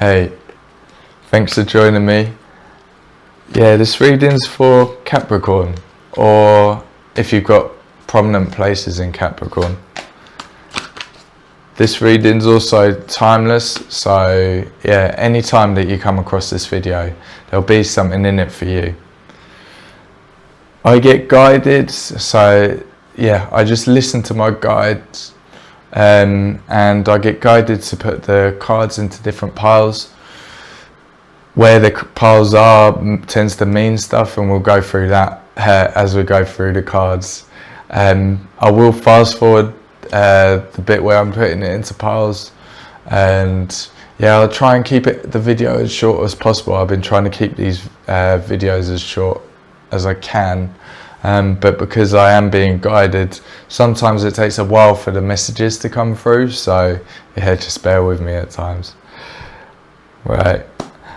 Hey, thanks for joining me. Yeah, this reading's for Capricorn, or if you've got prominent places in Capricorn. This reading's also timeless, so yeah, any time that you come across this video, there'll be something in it for you. I get guided, so yeah, I just listen to my guides. And I get guided to put the cards into different piles. Where the piles are tends to mean stuff, and we'll go through that as we go through the cards. I will fast forward the bit where I'm putting it into piles, and yeah, I'll try and keep the video as short as possible. I've been trying to keep these videos as short as I can. But because I am being guided, sometimes it takes a while for the messages to come through, so yeah, just bear with me at times. Right,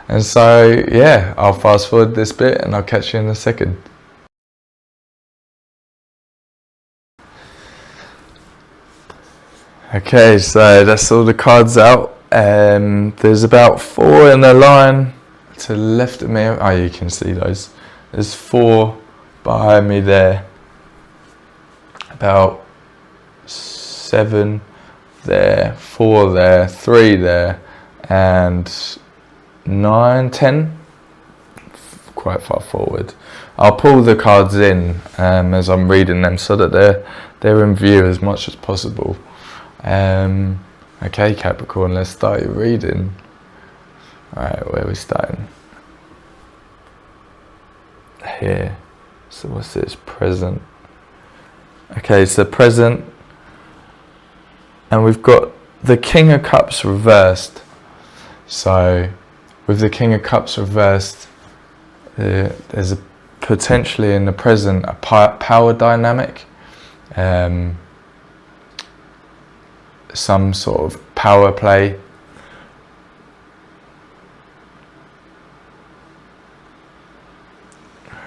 and so yeah, I'll fast forward this bit and I'll catch you in a second. Okay, so that's all the cards out. There's about 4 in a line to the left of me. Oh, you can see those. There's 4 behind me there, about 7 there, 4 there, 3 there, and 9, 10, quite far forward. I'll pull the cards in as I'm reading them so that they're in view as much as possible. Okay, Capricorn, let's start your reading. Alright, where are we starting? Here. So what's this? Present. Okay, so present. And we've got the King of Cups reversed. So with the King of Cups reversed, there's potentially in the present a power dynamic. Some sort of power play.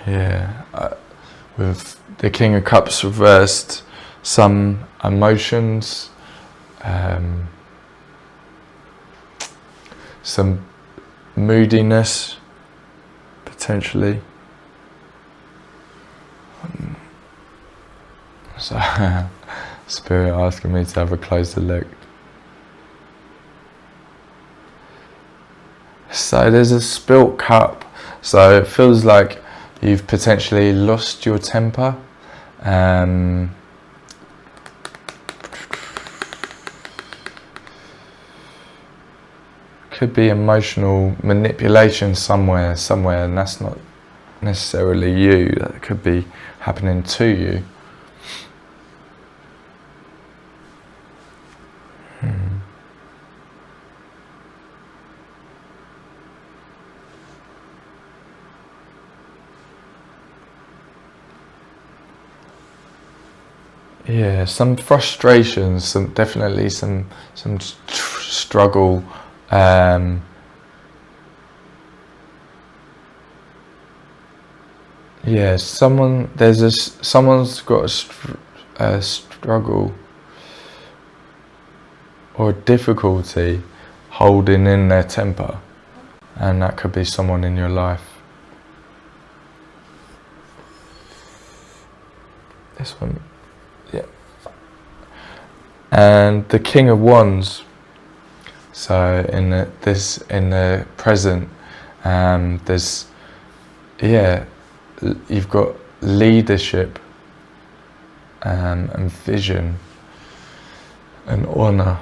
Yeah, with the King of Cups reversed, some emotions, some moodiness, potentially. So, Spirit asking me to have a closer look. So there's a spilt cup, so it feels like you've potentially lost your temper. Could be emotional manipulation somewhere, and that's not necessarily you. That could be happening to you. Yeah, some frustrations, definitely some struggle. Yeah, someone's got a struggle or a difficulty holding in their temper, and that could be someone in your life. This one. Yeah, and the King of Wands. So in the present, there's you've got leadership and vision and honor.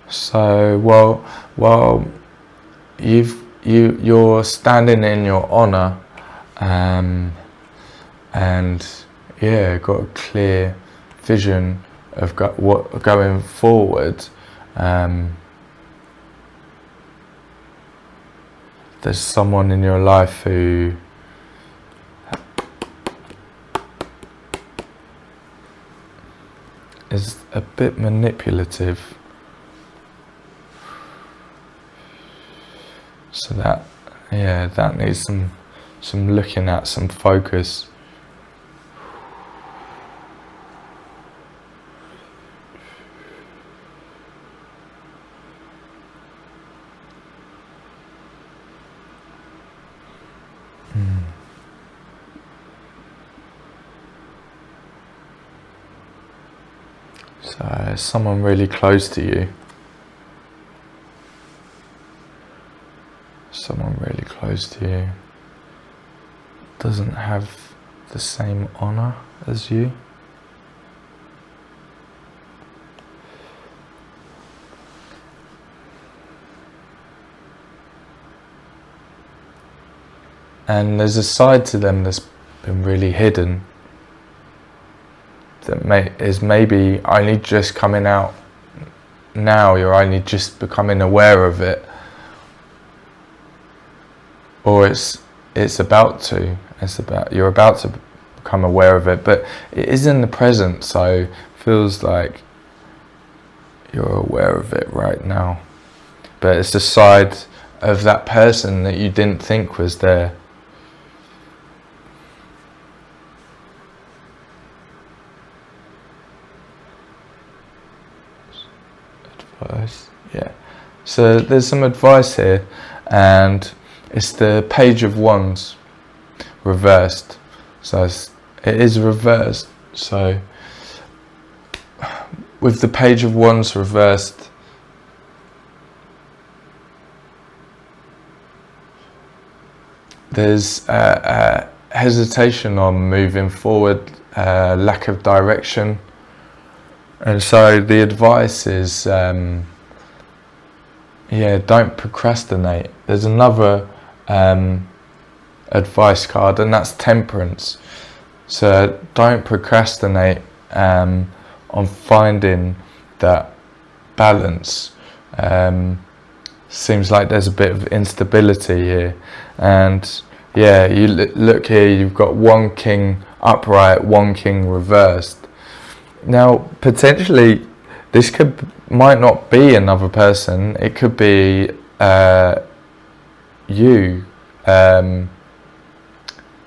So while you're standing in your honor, and yeah, got a clear vision of what going forward. There's someone in your life who is a bit manipulative. So that needs some looking at, some focus. So someone really close to you. Someone really close to you doesn't have the same honor as you. And there's a side to them that's been really hidden, that is maybe only just coming out now. You're only just becoming aware of it, or you're about to become aware of it, but it is in the present, so it feels like you're aware of it right now. But it's the side of that person that you didn't think was there. Advice, yeah. So there's some advice here, and it's the Page of Wands reversed. So it is reversed. So with the Page of Wands reversed, there's hesitation on moving forward, lack of direction. And so the advice is, don't procrastinate. There's another advice card, and that's Temperance. So don't procrastinate on finding that balance. Seems like there's a bit of instability here, and you look here, you've got one king upright, one king reversed. Now potentially this might not be another person, it could be you,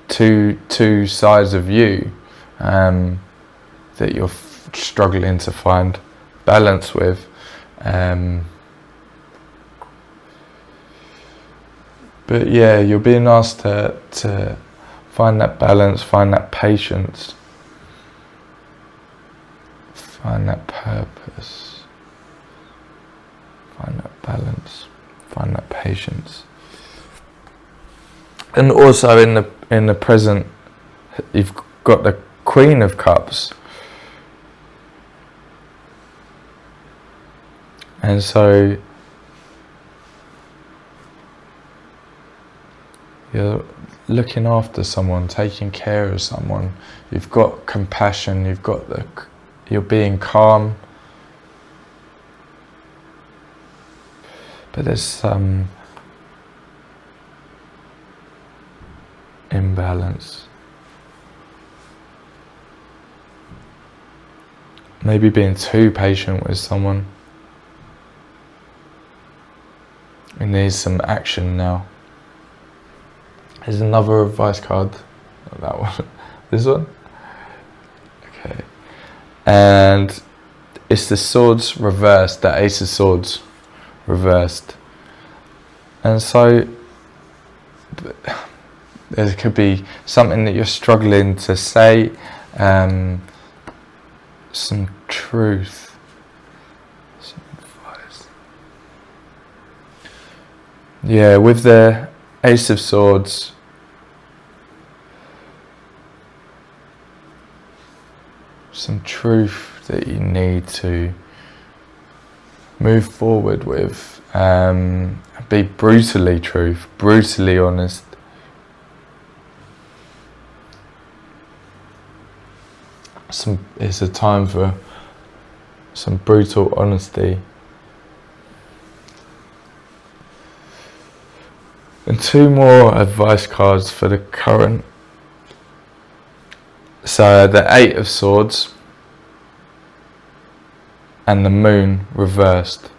two sides of you that you're struggling to find balance with. But you're being asked to find that balance, find that patience, find that purpose, find that balance, find that patience. And also in the present, you've got the Queen of Cups. And so you're looking after someone, taking care of someone. You've got compassion, you're being calm. But there's some imbalance. Maybe being too patient with someone. It needs some action now. Here's another advice card. Not that one. This one? Okay. And it's the Swords reversed, the Ace of Swords reversed. And so there could be something that you're struggling to say, some truth, some advice. With the Ace of Swords, some truth that you need to move forward with, be brutally honest. It's a time for some brutal honesty. And two more advice cards for the current. So the Eight of Swords, and the moon reversed.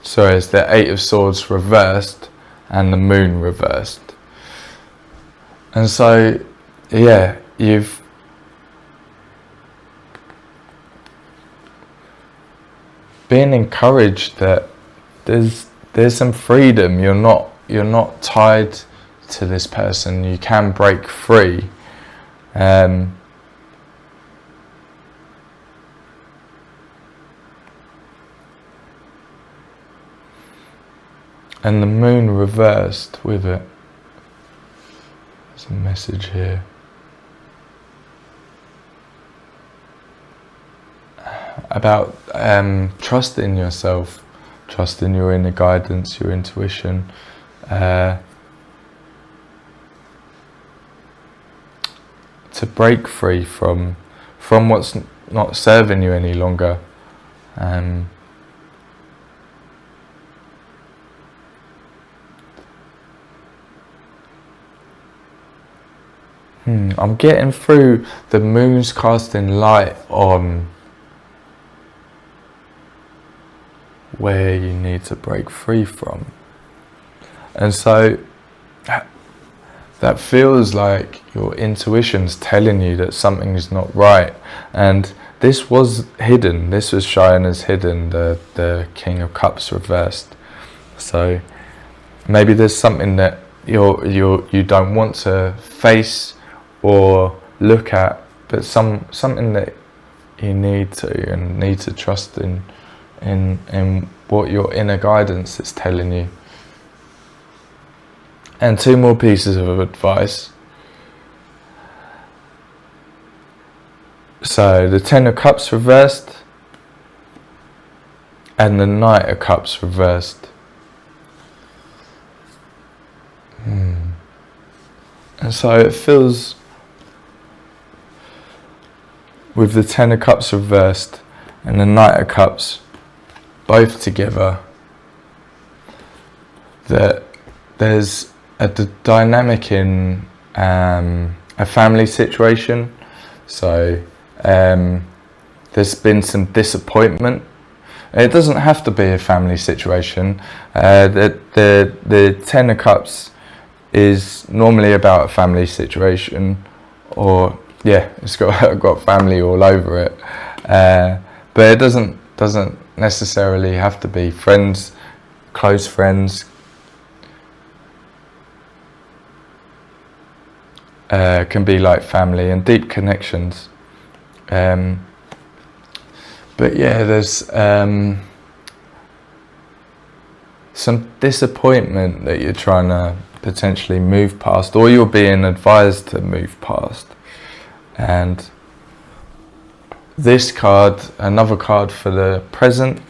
So it's the Eight of Swords reversed and the moon reversed. And so, yeah, you've been encouraged that there's some freedom. You're not tied to this person. You can break free. And the moon reversed with it. There's a message here. About trusting yourself, trusting your inner guidance, your intuition. To break free from what's not serving you any longer. I'm getting through the moon's casting light on where you need to break free from. And so that feels like your intuition's telling you that something is not right. And this was hidden. This was shown as hidden, the King of Cups reversed. So maybe there's something that you don't want to face or look at, but something that you need to trust in what your inner guidance is telling you. And two more pieces of advice. So the Ten of Cups reversed and the Knight of Cups reversed. And so it feels, with the Ten of Cups reversed and the Knight of Cups both together, that there's a dynamic in a family situation. So there's been some disappointment. It doesn't have to be a family situation. The Ten of Cups is normally about a family situation, or it's got family all over it. But it doesn't necessarily have to be friends, close friends. Can be like family and deep connections. But yeah, there's some disappointment that you're trying to potentially move past, or you're being advised to move past. And this card, another card for the present,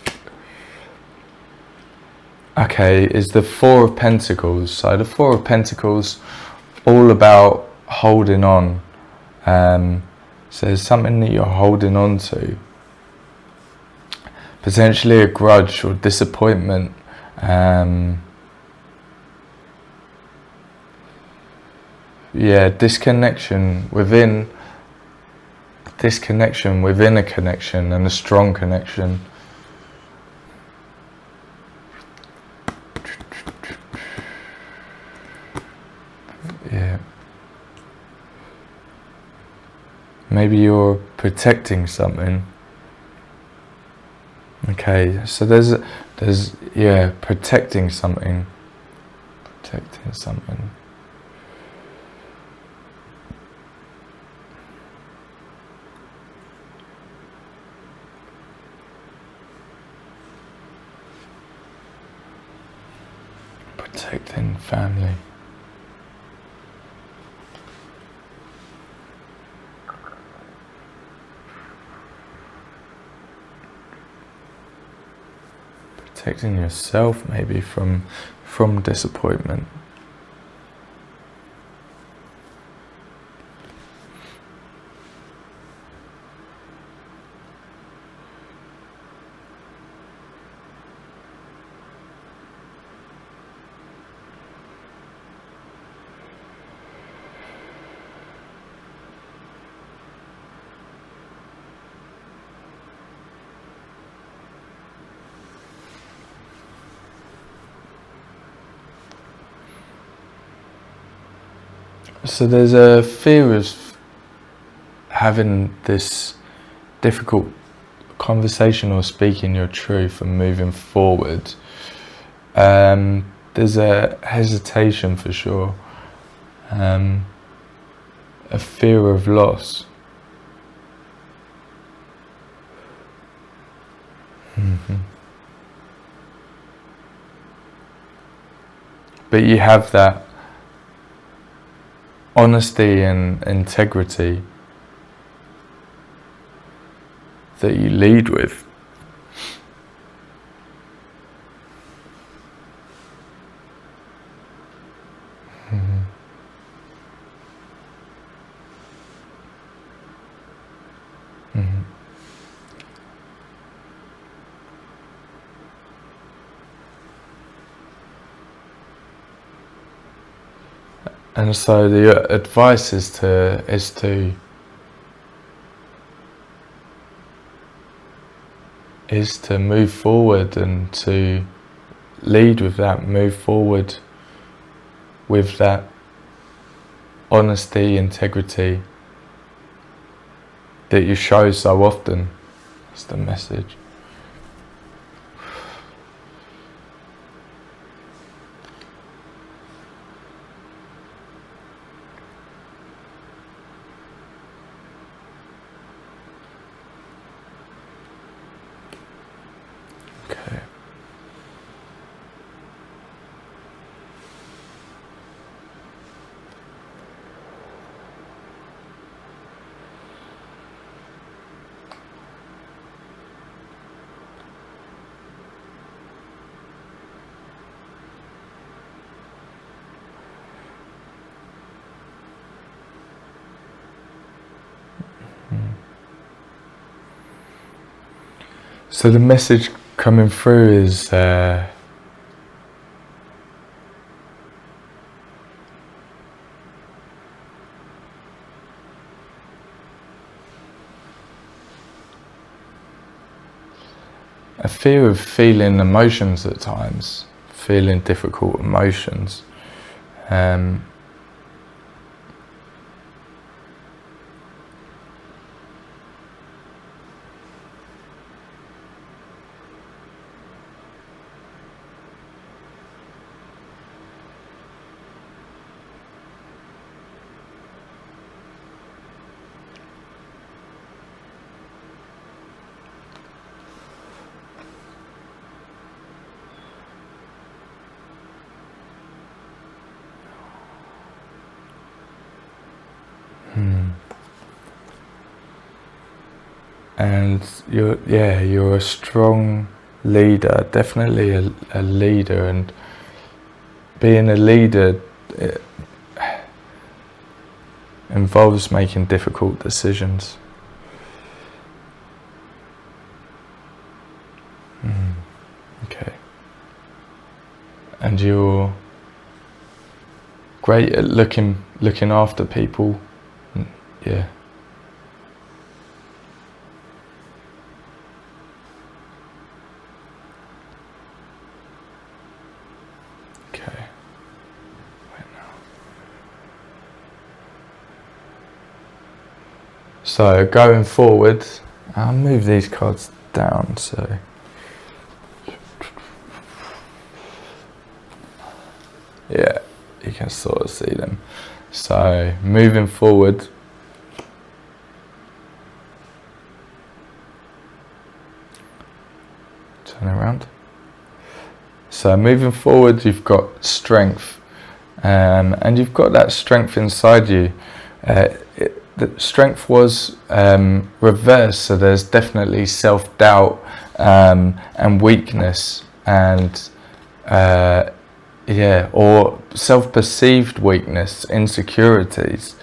is the Four of Pentacles. So the Four of Pentacles, all about holding on. So there's something that you're holding on to, potentially a grudge or disappointment. Disconnection within a connection, and a strong connection. Maybe you're protecting something. So there's protecting something. Protecting something. Protecting family. Protecting yourself maybe from disappointment. So there's a fear of having this difficult conversation or speaking your truth and moving forward. There's a hesitation for sure, a fear of loss. But you have that honesty and integrity that you lead with. And so the advice is to move forward and to lead with that, move forward with that honesty, integrity that you show so often. That's the message. Okay. So the message coming through is a fear of feeling emotions at times, feeling difficult emotions. And you're a strong leader, definitely a leader, and being a leader involves making difficult decisions. Okay. And you're great at looking after people. Yeah. Okay. Wait now. So going forward, I'll move these cards down so yeah, you can sort of see them. So moving forward, turn around. So moving forward, you've got strength, and you've got that strength inside you. The strength was reversed, so there's definitely self-doubt and weakness, and or self-perceived weakness, insecurities.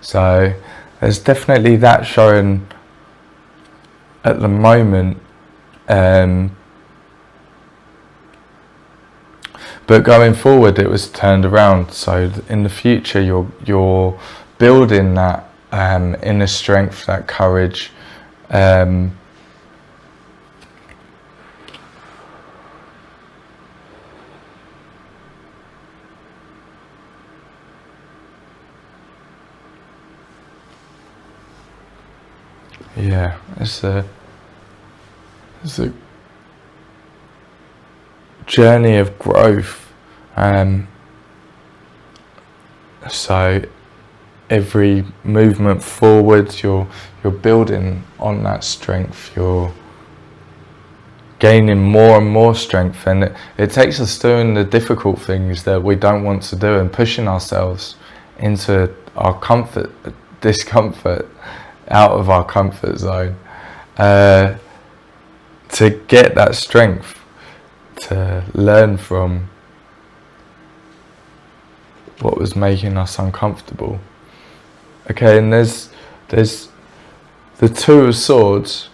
So there's definitely that showing at the moment. But going forward, it was turned around. So in the future, you're building that inner strength, that courage. yeah, it's a journey of growth. So every movement forward, you're building on that strength. You're gaining more and more strength, and it takes us doing the difficult things that we don't want to do and pushing ourselves into our discomfort, out of our comfort zone, to get that strength, to learn from what was making us uncomfortable. Okay, and there's the Two of Swords,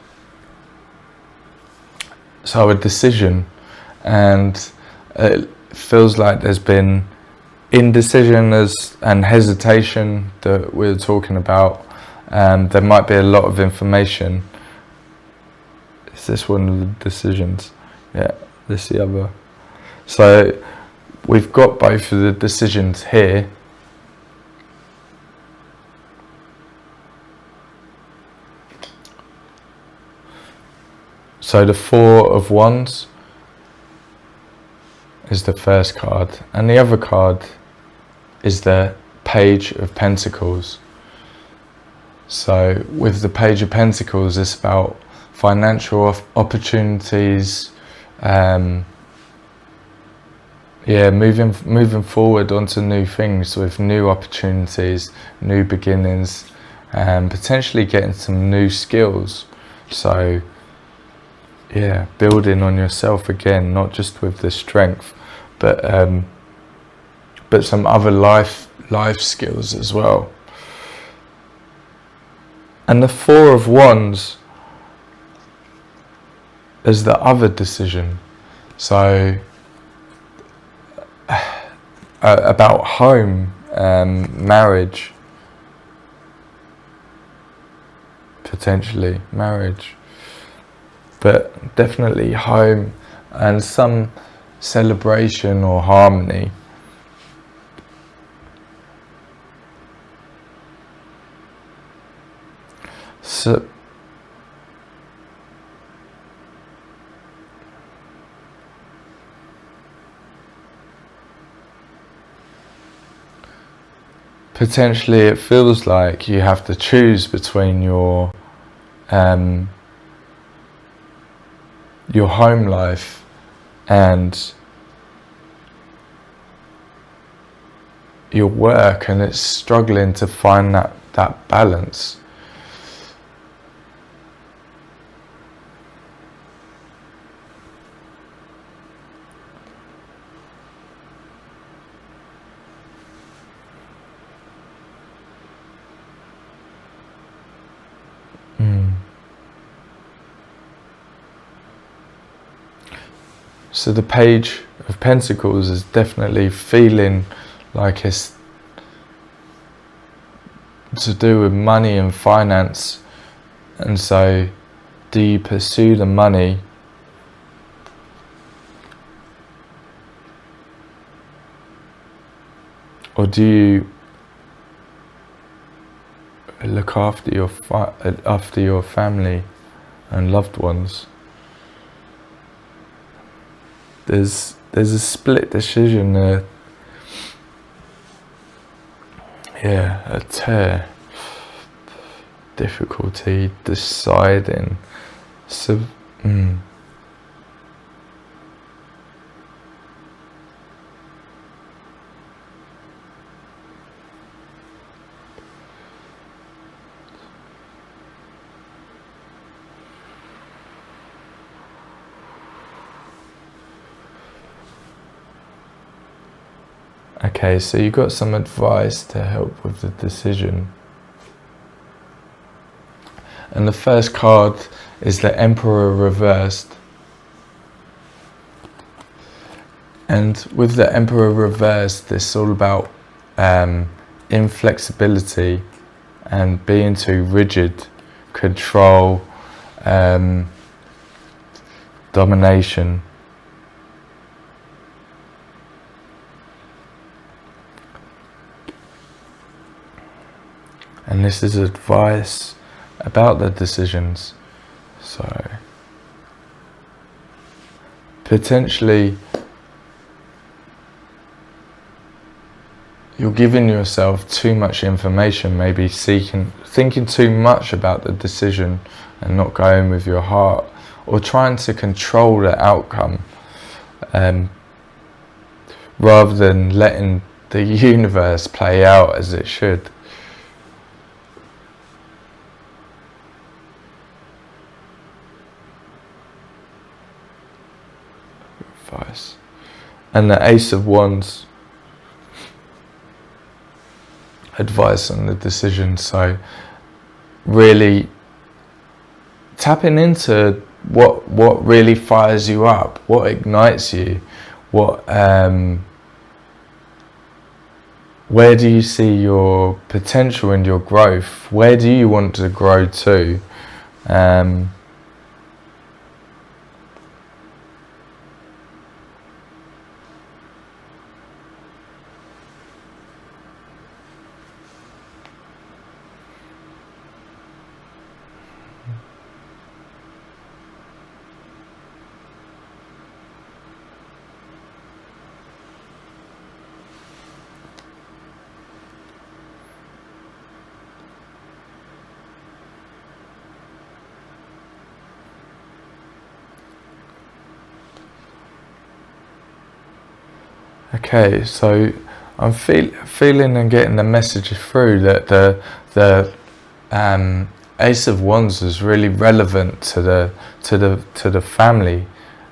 so a decision, and it feels like there's been indecision and hesitation that we were talking about. There might be a lot of information. Is this one of the decisions? Yeah, this is the other. So we've got both of the decisions here. So the Four of Wands is the first card, and the other card is the Page of Pentacles. So with the Page of Pentacles, it's about financial opportunities, moving forward onto new things with new opportunities, new beginnings, and potentially getting some new skills. So yeah, building on yourself again, not just with the strength, but some other life skills as well. And the Four of Wands is the other decision. So about home, marriage, potentially marriage, but definitely home and some celebration or harmony. So potentially it feels like you have to choose between your home life and your work, and it's struggling to find that balance. So the Page of Pentacles is definitely feeling like it's to do with money and finance. And so do you pursue the money, or do you look after your family and loved ones? There's a split decision there. Yeah, a tear. Difficulty deciding. So, okay, so you got some advice to help with the decision. And the first card is the Emperor reversed. And with the Emperor reversed, it's all about inflexibility and being too rigid, control, domination. And this is advice about the decisions. So potentially you're giving yourself too much information, maybe thinking too much about the decision and not going with your heart, or trying to control the outcome rather than letting the universe play out as it should. Advice. And the Ace of Wands, advice on the decision. So really tapping into what really fires you up, what ignites you, where do you see your potential and your growth? Where do you want to grow to? Okay, so I'm feeling and getting the message through that the Ace of Wands is really relevant to the family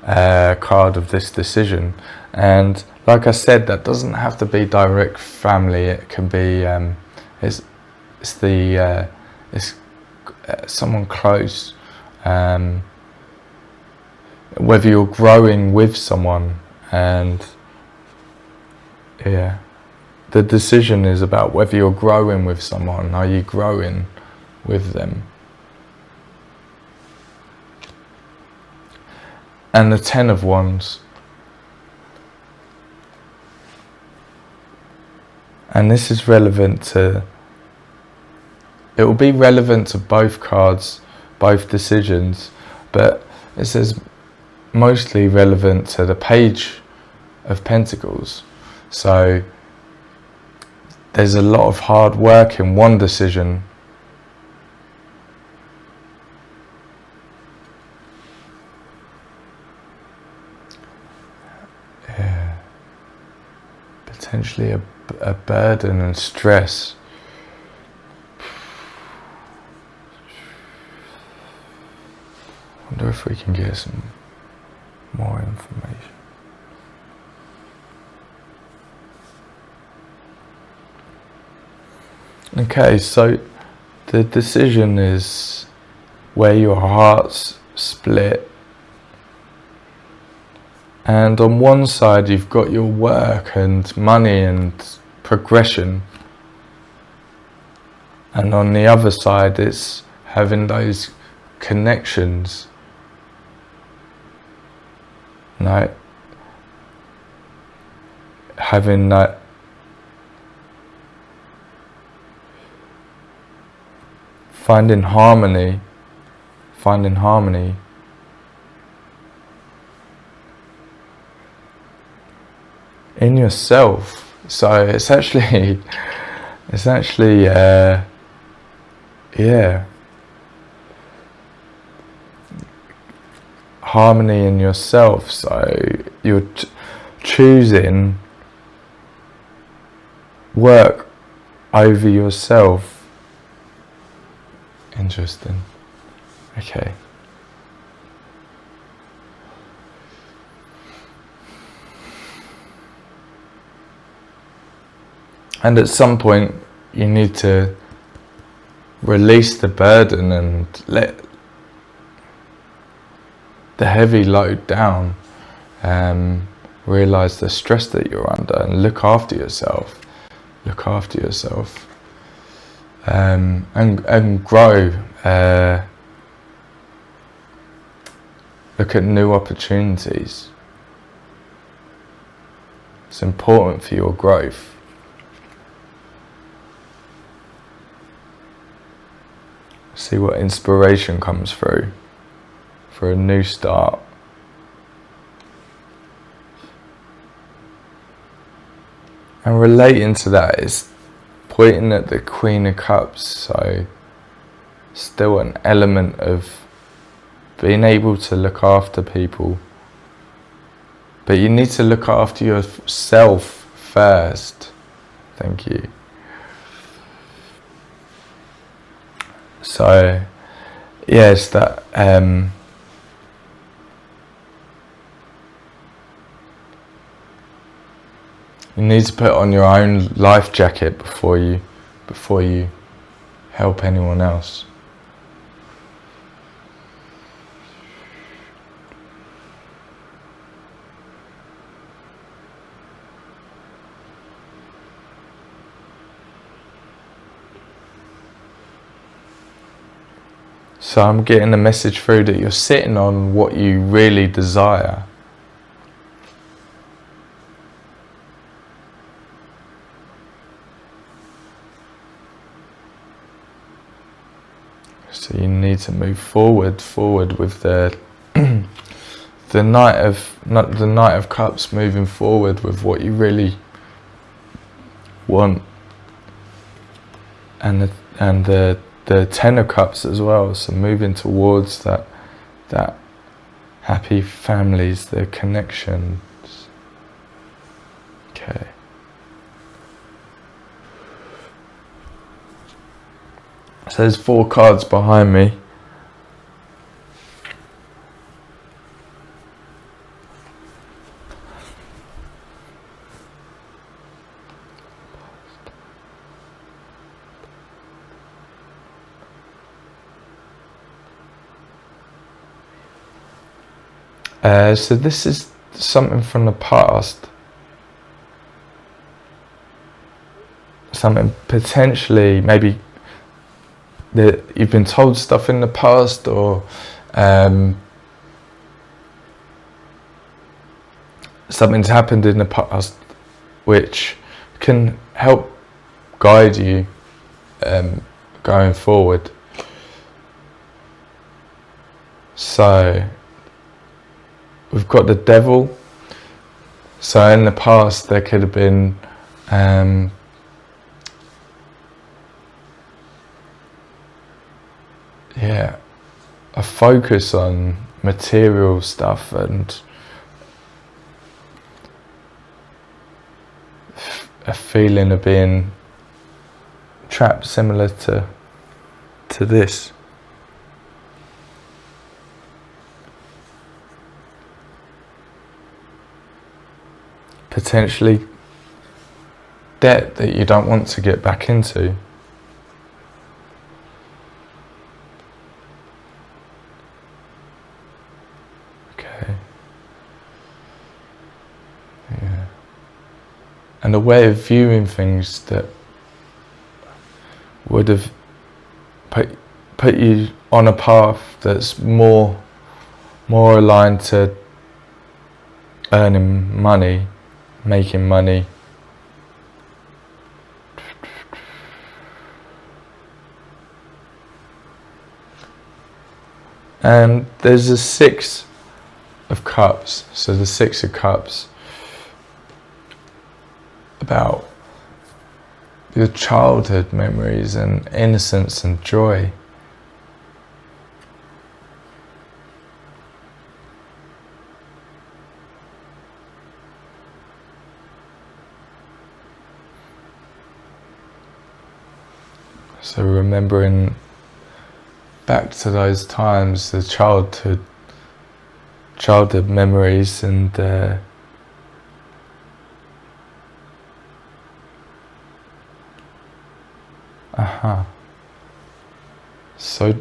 card of this decision, and like I said, that doesn't have to be direct family. It can be it's someone close, whether you're growing with someone. And yeah, the decision is about whether you're growing with someone. Are you growing with them? And the Ten of Wands. And this is relevant to, it will be relevant to both cards, both decisions, but it says mostly relevant to the Page of Pentacles. So there's a lot of hard work in one decision. Yeah. Potentially a burden and stress. I wonder if we can get some more information. Okay, so the decision is where your heart's split, and on one side you've got your work and money and progression, and on the other side it's having those connections, like having that finding harmony in yourself. So it's actually yeah, harmony in yourself. So you're choosing work over yourself. Interesting. Okay. And at some point you need to release the burden and let the heavy load down, realize the stress that you're under, and look after yourself, and grow, look at new opportunities. It's important for your growth. See what inspiration comes through for a new start. And relating to that is pointing at the Queen of Cups, so still an element of being able to look after people. But you need to look after yourself first. Thank you. So, yes, that you need to put on your own life jacket before you help anyone else. So I'm getting a message through that you're sitting on what you really desire. So you need to move forward with the the Knight of Cups, moving forward with what you really want, and the Ten of Cups as well. So moving towards that happy families, the connections. Okay. So there's 4 cards behind me. So this is something from the past. Something potentially, maybe that you've been told stuff in the past, or something's happened in the past which can help guide you going forward. So we've got the Devil. So in the past there could have been a focus on material stuff and a feeling of being trapped, similar to this. Potentially debt that you don't want to get back into. Okay. Yeah. And a way of viewing things that would have put you on a path that's more aligned to earning money, making money. And there's a 6 of Cups. So the 6 of Cups, about your childhood memories and innocence and joy. So remembering back to those times, the childhood memories, and so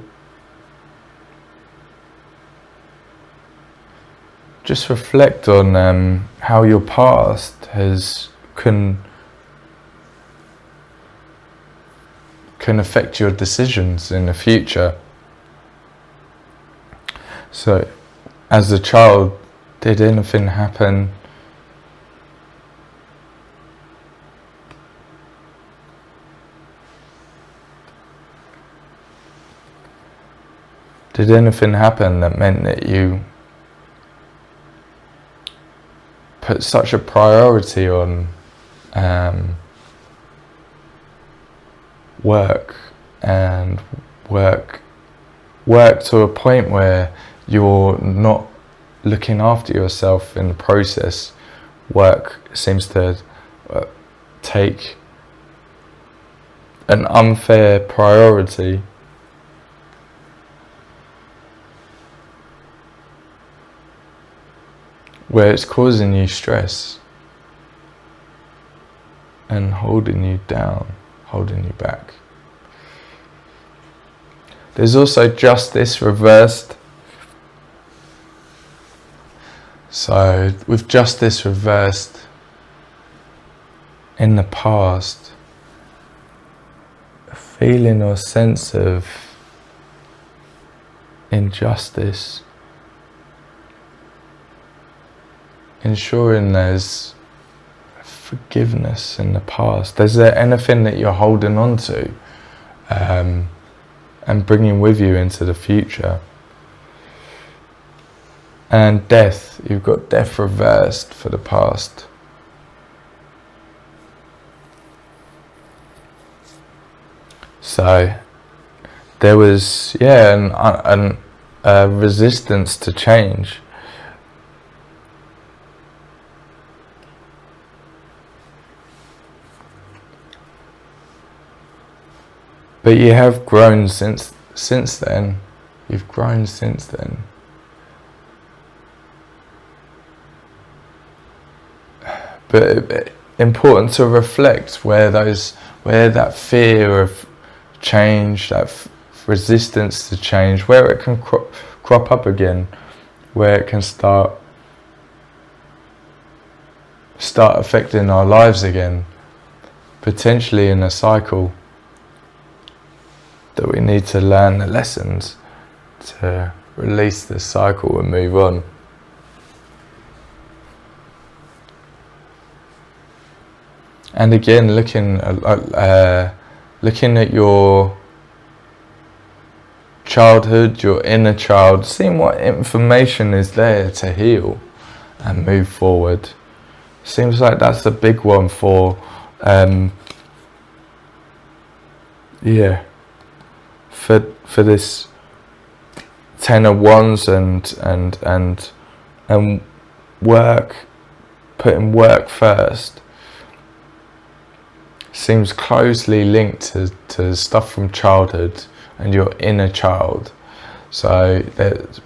just reflect on how your past can affect your decisions in the future. So, as a child, did anything happen Did anything happen that meant that you put such a priority on work and work to a point where you're not looking after yourself in the process? Work seems to take an unfair priority. Where it's causing you stress and holding you down, holding you back. There's also justice reversed. So with justice reversed in the past, a feeling or sense of injustice, ensuring there's forgiveness in the past. Is there anything that you're holding on to and bringing with you into the future? And death, you've got death reversed for the past. So there was, a resistance to change. But you have grown since then. You've grown since then. But important to reflect where that fear of change, that resistance to change, where it can crop up again, where it can start affecting our lives again, potentially in a cycle. That we need to learn the lessons to release the cycle and move on. And again, looking at your childhood, your inner child, seeing what information is there to heal and move forward. Seems like that's a big one for for this 10 of Wands and work, putting work first. Seems closely linked to stuff from childhood and your inner child. So there's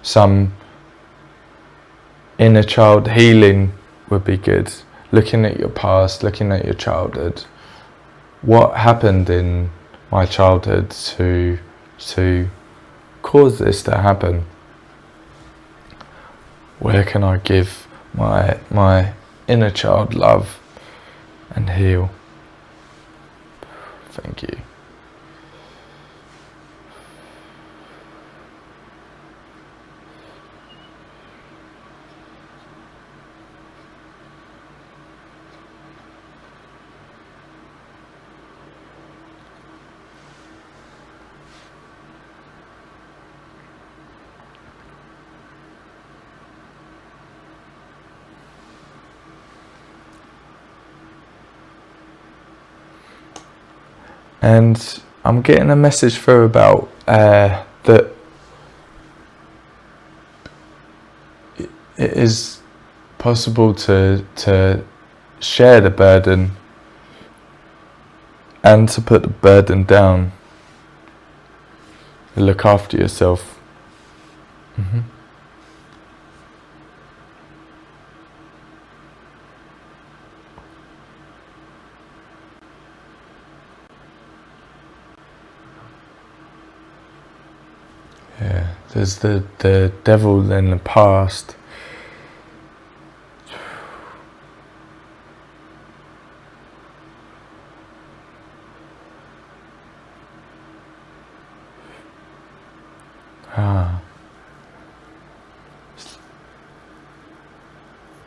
some inner child healing would be good. Looking at your past, looking at your childhood. What happened in my childhood to cause this to happen? Where can I give my inner child love and heal? Thank you. And I'm getting a message through about that it is possible to share the burden and to put the burden down. Look after yourself. Mm-hmm. Yeah, there's the devil in the past.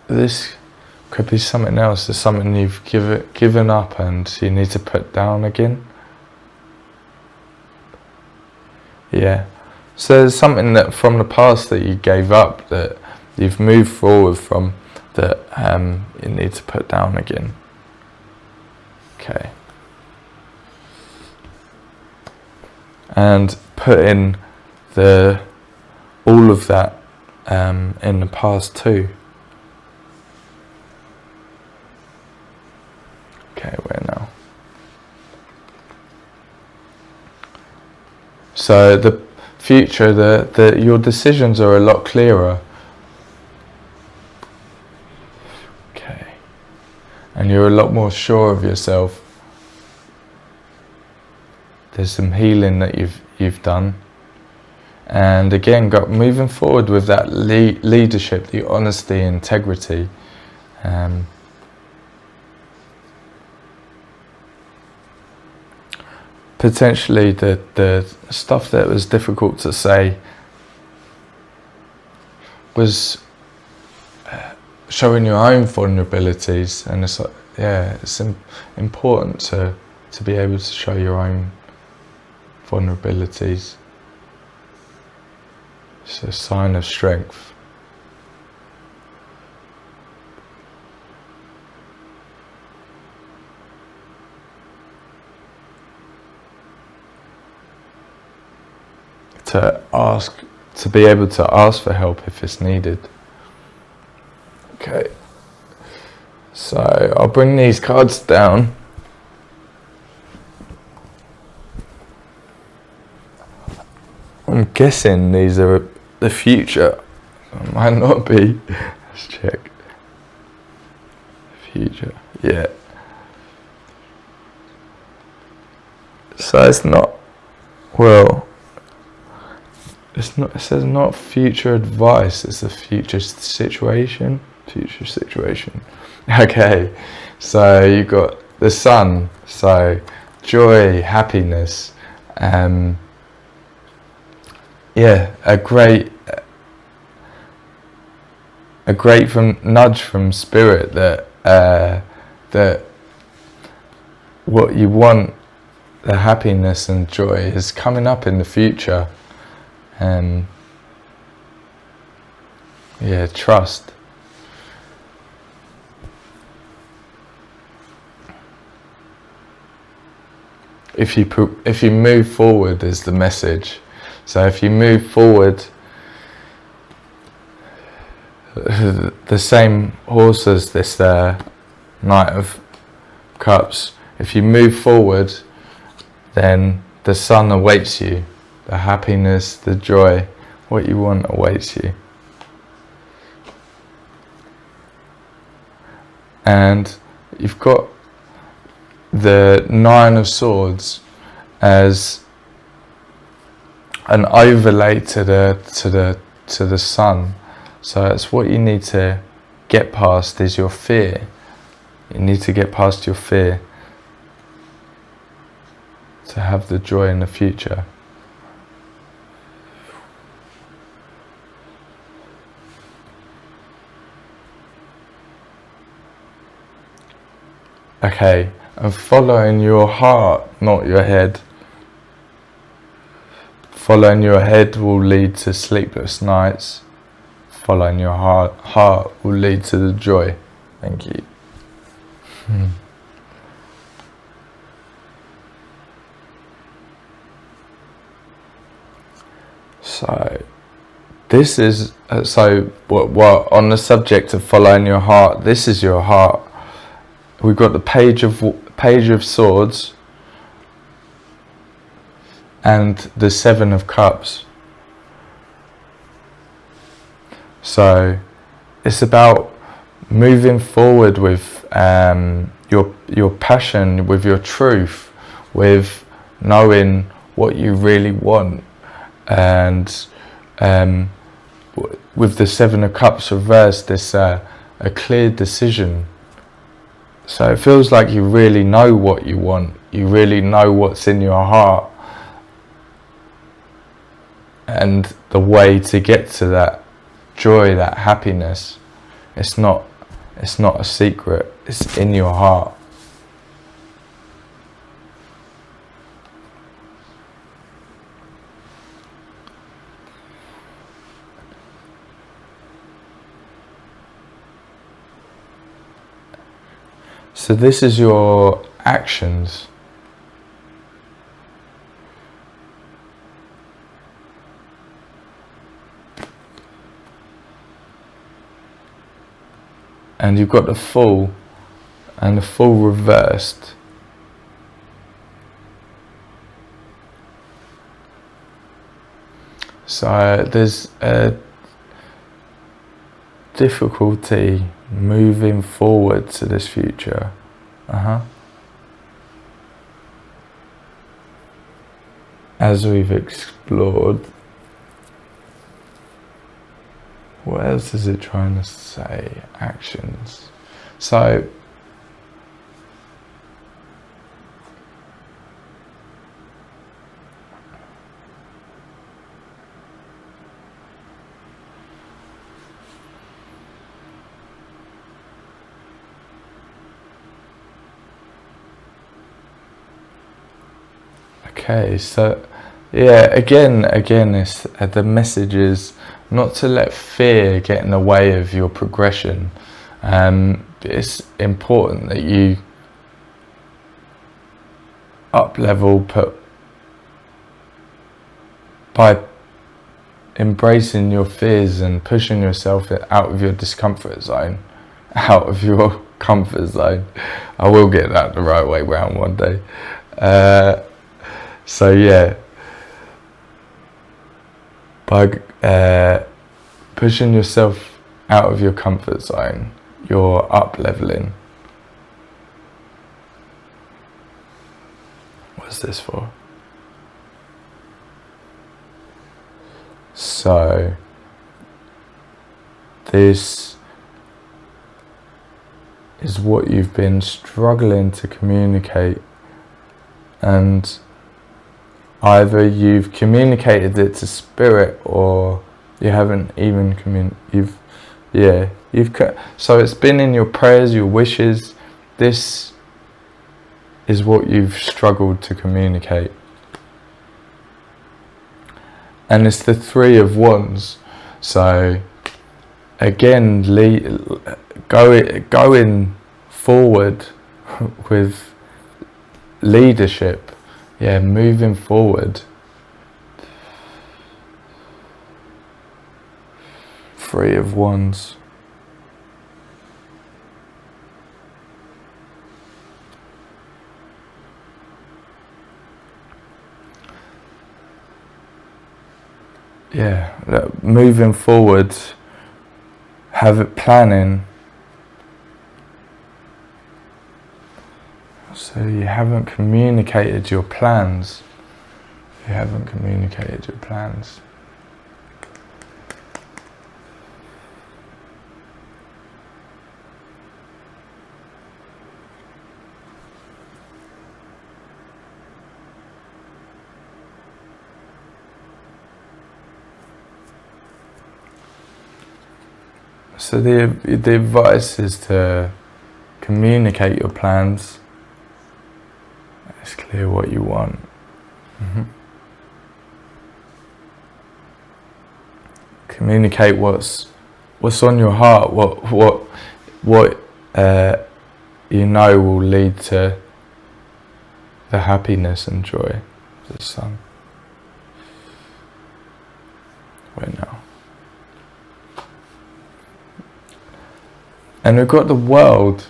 This could be something else. There's something you've given up and you need to put down again. Yeah. So there's something that from the past that you gave up, that you've moved forward from, that you need to put down again. Okay. And put in all of that in the past too. Okay, where now? So the future, your decisions are a lot clearer. Okay. And you're a lot more sure of yourself. There's some healing that you've done. And again, moving forward with that leadership, the honesty, integrity. Potentially the stuff that was difficult to say was showing your own vulnerabilities, and it's important to be able to show your own vulnerabilities. It's a sign of strength. To be able to ask for help if it's needed. Okay, so I'll bring these cards down. I'm guessing these are the future. It might not be. Let's check. Future, yeah. So it's not, well, it's not, it says not future advice, it's a future situation. Future situation. Okay, so you got the sun, so joy, happiness, yeah, a great nudge from spirit that what you want, the happiness and joy, is coming up in the future. Yeah, trust. If you move forward is the message. So if you move forward, the same horse as this Knight of Cups, if you move forward, then the sun awaits you. The happiness, the joy, what you want awaits you. And you've got the Nine of Swords as an overlay to the sun. So that's what you need to get past, is your fear. You need to get past your fear to have the joy in the future. Okay, and following your heart, not your head. Following your head will lead to sleepless nights. Following your heart will lead to the joy. Thank you. So this is what on the subject of following your heart, this is your heart. We've got the Page of Swords and the Seven of Cups. So it's about moving forward with your passion, with your truth, with knowing what you really want, and with the Seven of Cups reversed, this a clear decision. So it feels like you really know what you want. You really know what's in your heart. And the way to get to that joy, that happiness, it's not a secret. It's in your heart. So this is your actions. And you've got the Fool and the Fool reversed. So there's a difficulty moving forward to this future. As we've explored, what else is it trying to say? Actions. So okay, so yeah, again, it's the message is not to let fear get in the way of your progression. It's important that you up level by embracing your fears and pushing yourself out of your discomfort zone, out of your comfort zone. I will get that the right way round one day. So yeah, by pushing yourself out of your comfort zone, you're up leveling. What's this for? So this is what you've been struggling to communicate, and either you've communicated it to spirit or you haven't even so it's been in your prayers, your wishes. This is what you've struggled to communicate. And it's the Three of Wands. So again, going forward with leadership. Yeah, moving forward. Three of Wands. Yeah, moving forward, have it planning. So you haven't communicated your plans. You haven't communicated your plans. So the advice is to communicate your plans. It's clear what you want. Communicate what's on your heart. What you know will lead to the happiness and joy of the sun. Wait now. And we've got the World.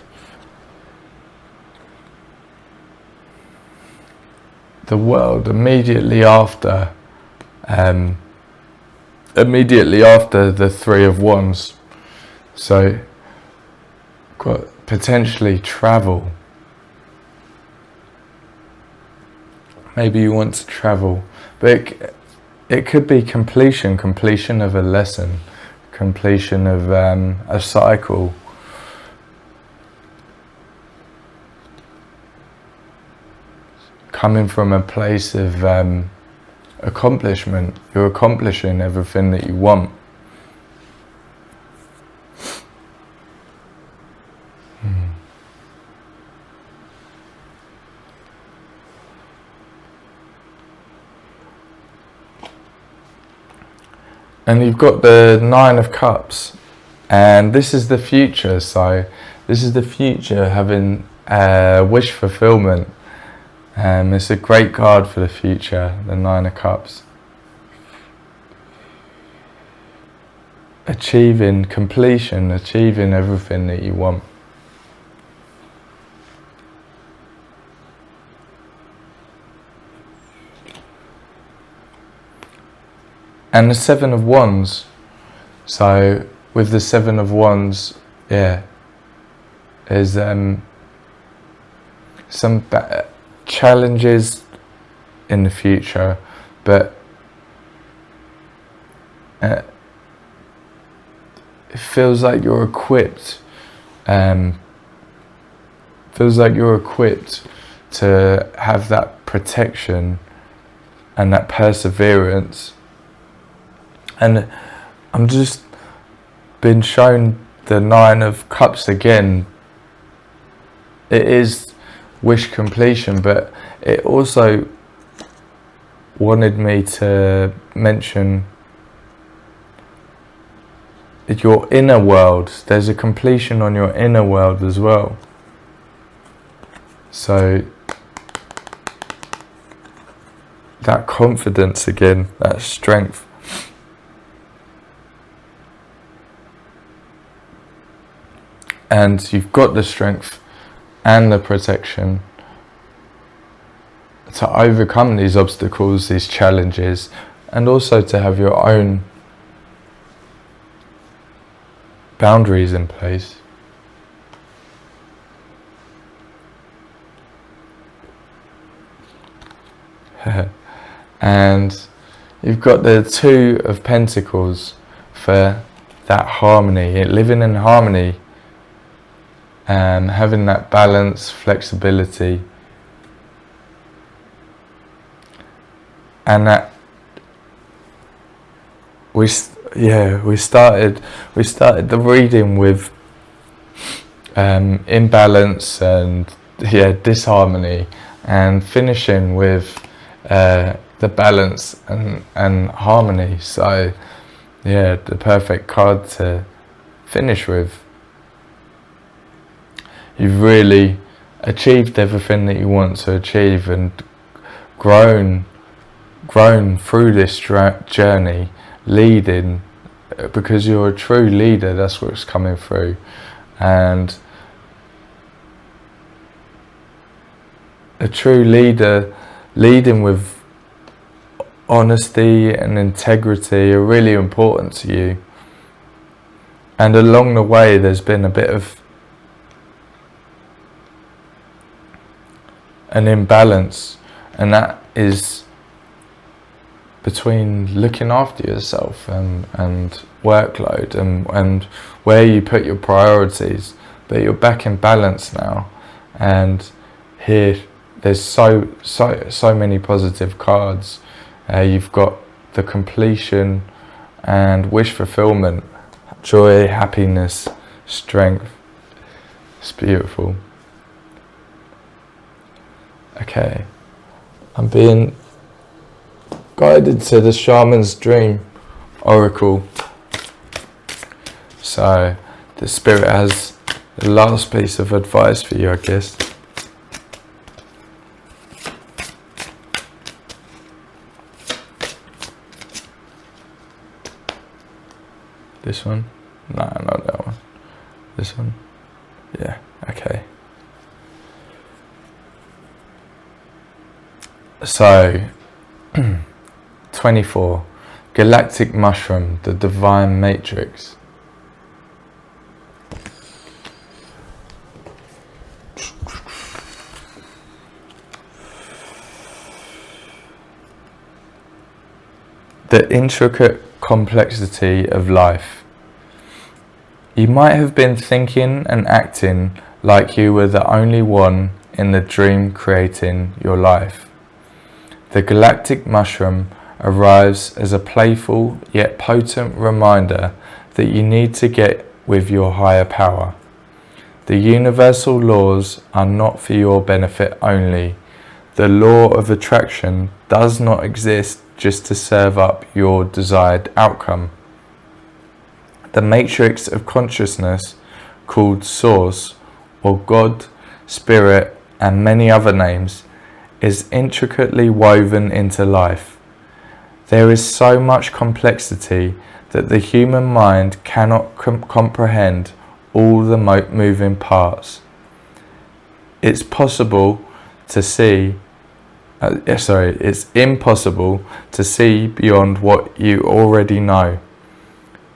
The World immediately after the Three of Wands. So got potentially travel. Maybe you want to travel, but it could be completion of a lesson, completion of a cycle. Coming from a place of accomplishment, you're accomplishing everything that you want. And you've got the Nine of Cups, and this is the future. So this is the future, having wish fulfillment. It's a great card for the future, the Nine of Cups. Achieving completion, achieving everything that you want. And the Seven of Wands. So with the Seven of Wands, yeah, there's some challenges in the future, but it feels like you're equipped. Feels like you're equipped to have that protection and that perseverance. And I'm just been shown the Nine of Cups again. It is wish completion, but it also wanted me to mention your inner world. There's a completion on your inner world as well. So that confidence again, that strength. And you've got the strength and the protection to overcome these obstacles, these challenges, and also to have your own boundaries in place. And you've got the Two of Pentacles for that harmony, living in harmony, and having that balance, flexibility, and that we started the reading with imbalance and disharmony, and finishing with the balance and harmony. So the perfect card to finish with. You've really achieved everything that you want to achieve and grown through this journey, leading, because you're a true leader. That's what's coming through. And a true leader leading with honesty and integrity are really important to you. And along the way there's been a bit of an imbalance, and that is between looking after yourself and workload and where you put your priorities. But you're back in balance now, and here there's so many positive cards. You've got the completion and wish fulfillment, joy, happiness, strength. It's beautiful. Okay, I'm being guided to the Shaman's Dream Oracle. So the Spirit has the last piece of advice for you, I guess. This one? No, not that one. This one? Yeah, okay. So, 24. Galactic Mushroom, the Divine Matrix. The intricate complexity of life. You might have been thinking and acting like you were the only one in the dream creating your life. The galactic mushroom arrives as a playful yet potent reminder that you need to get with your higher power. The universal laws are not for your benefit only. The law of attraction does not exist just to serve up your desired outcome. The matrix of consciousness, called Source or God, spirit, and many other names, is intricately woven into life. There is so much complexity that the human mind cannot comprehend all the moving parts. It's impossible to see beyond what you already know.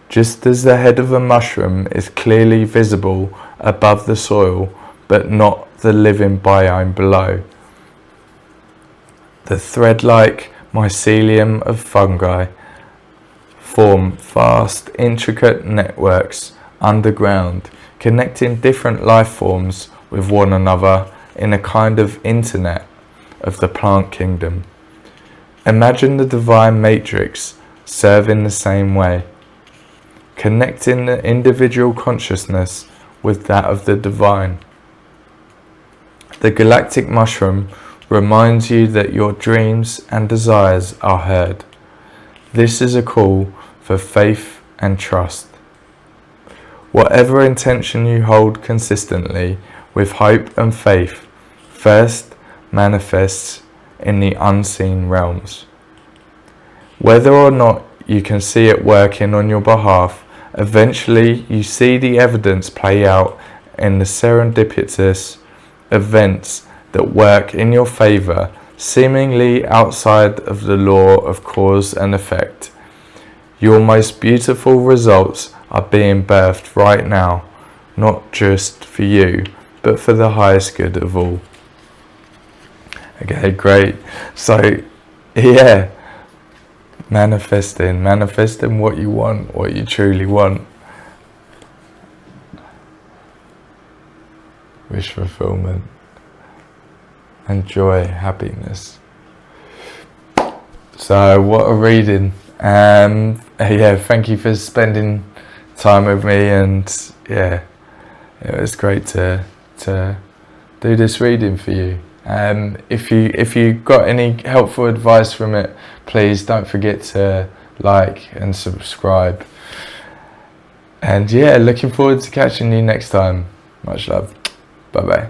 Just as the head of a mushroom is clearly visible above the soil, but not the living biome below. The thread-like mycelium of fungi form vast, intricate networks underground, connecting different life forms with one another in a kind of internet of the plant kingdom. Imagine the divine matrix serving the same way, connecting the individual consciousness with that of the divine. The galactic mushroom reminds you that your dreams and desires are heard. This is a call for faith and trust. Whatever intention you hold consistently with hope and faith first manifests in the unseen realms. Whether or not you can see it working on your behalf, eventually you see the evidence play out in the serendipitous events that work in your favor, seemingly outside of the law of cause and effect. Your most beautiful results are being birthed right now, not just for you, but for the highest good of all. Okay, great. So, yeah, manifesting what you want, what you truly want. Wish fulfillment and joy, happiness. So what a reading. Yeah, thank you for spending time with me, and yeah, it was great to do this reading for you. If you got any helpful advice from it, please don't forget to like and subscribe. And yeah, looking forward to catching you next time. Much love. Bye bye.